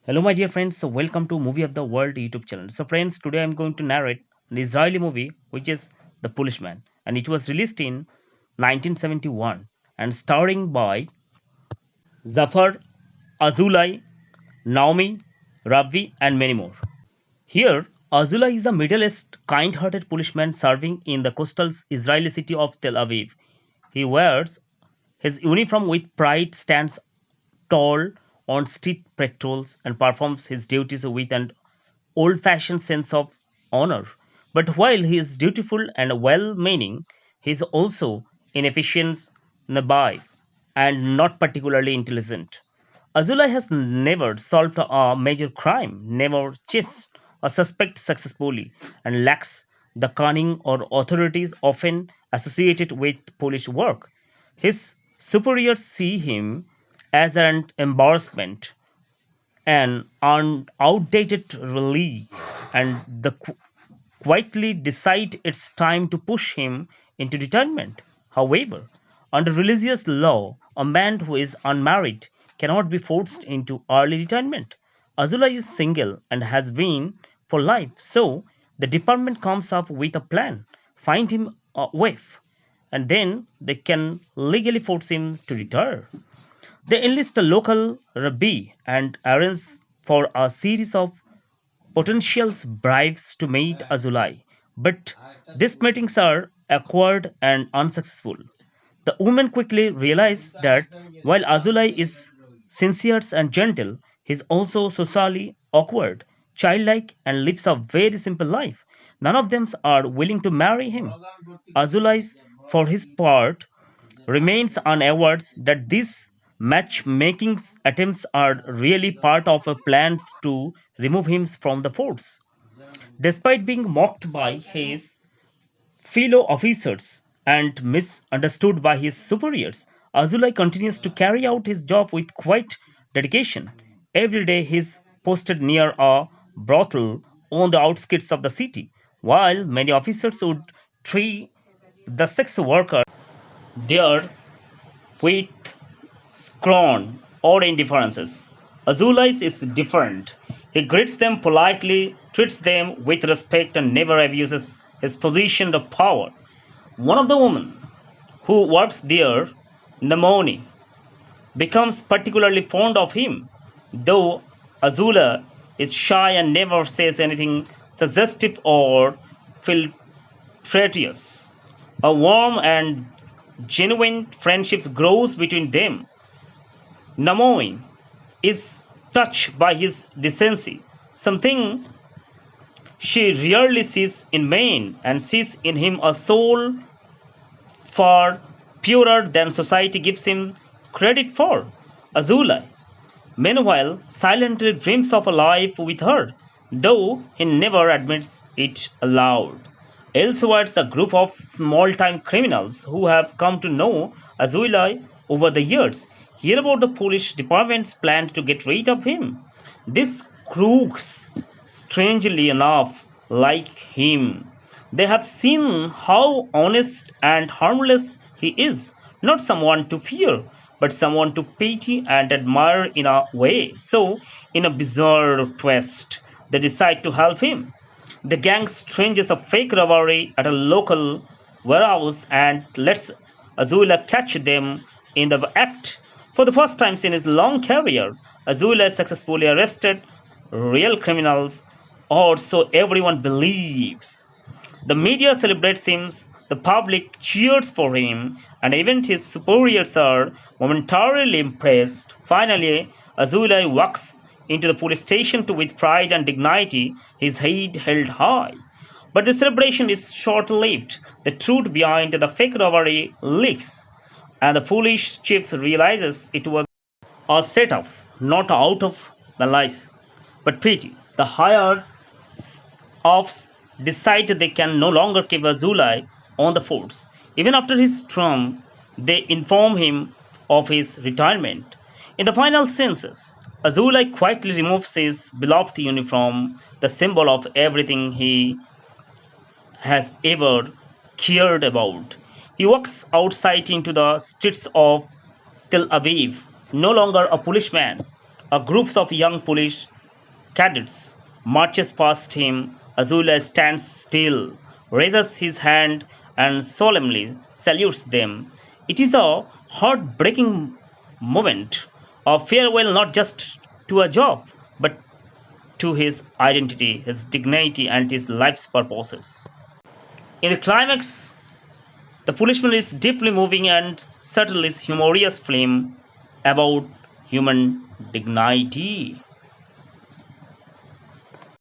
Hello, my dear friends. So, welcome to Movie of the World YouTube channel. So, friends, today I'm going to narrate an Israeli movie which is The Policeman, and it was released in 1971 and starring by Zafar, Azulai, Naomi, Ravi, and many more. Here, Azulai is a middle-aged, kind-hearted policeman serving in the coastal Israeli city of Tel Aviv. He wears his uniform with pride, stands tall on street patrols, and performs his duties with an old fashioned sense of honor. But while he is dutiful and well meaning, he is also inefficient, naive, and not particularly intelligent. Azulai has never solved a major crime, never chased a suspect successfully, and lacks the cunning or authorities often associated with police work. His superiors see him as an embarrassment, an outdated relic, and quietly decide it's time to push him into retirement. However, under religious law, a man who is unmarried cannot be forced into early retirement. Azula is single and has been for life, so the department comes up with a plan, find him a wife, and then they can legally force him to retire. They enlist a local rabbi and arrange for a series of potential bribes to meet Azulai, but these meetings are awkward and unsuccessful. The women quickly realize that while Azulai is sincere and gentle, he is also socially awkward, childlike, and lives a very simple life. None of them are willing to marry him. Azulai, for his part, remains unaware that these matchmaking attempts are really part of a plan to remove him from the force. Despite being mocked by his fellow officers and misunderstood by his superiors, Azulai continues to carry out his job with quite dedication. Every day he is posted near a brothel on the outskirts of the city, while many officers would treat the sex worker there with scorn or indifferences. Azulais is different. He greets them politely, treats them with respect, and never abuses his position of power. One of the women who works there, Namoni, becomes particularly fond of him, though Azula is shy and never says anything suggestive or flirtatious. A warm and genuine friendship grows between them. Namoin is touched by his decency, something she rarely sees in men, and sees in him a soul far purer than society gives him credit for. Azulai, meanwhile, silently dreams of a life with her, though he never admits it aloud. Elsewhere, a group of small time criminals who have come to know Azulai over the years hear about the police department's plan to get rid of him. These crooks, strangely enough, like him. They have seen how honest and harmless he is, not someone to fear, but someone to pity and admire in a way. So, in a bizarre twist, they decide to help him. The gang stages a fake robbery at a local warehouse and lets Azula catch them in the act. For the first time in his long career, Azula successfully arrested real criminals, or so everyone believes. The media celebrates him, the public cheers for him, and even his superiors are momentarily impressed. Finally, Azulai walks into the police station with pride and dignity, his head held high. But the celebration is short lived. The truth behind the fake robbery leaks, and the foolish chief realizes it was a setup, not out of malice, but pity. The higher ups decide they can no longer keep Azulai on the force. Even after his term, they inform him of his retirement. In the final census, Azulai quietly removes his beloved uniform, the symbol of everything he has ever cared about. He walks outside into the streets of Tel Aviv, no longer a policeman. A group of young police cadets marches past him. Azula stands still, raises his hand, and solemnly salutes them. It is a heartbreaking moment of farewell not just to a job, but to his identity, his dignity, and his life's purposes. In the climax, the policeman is deeply moving and subtly humorous film about human dignity.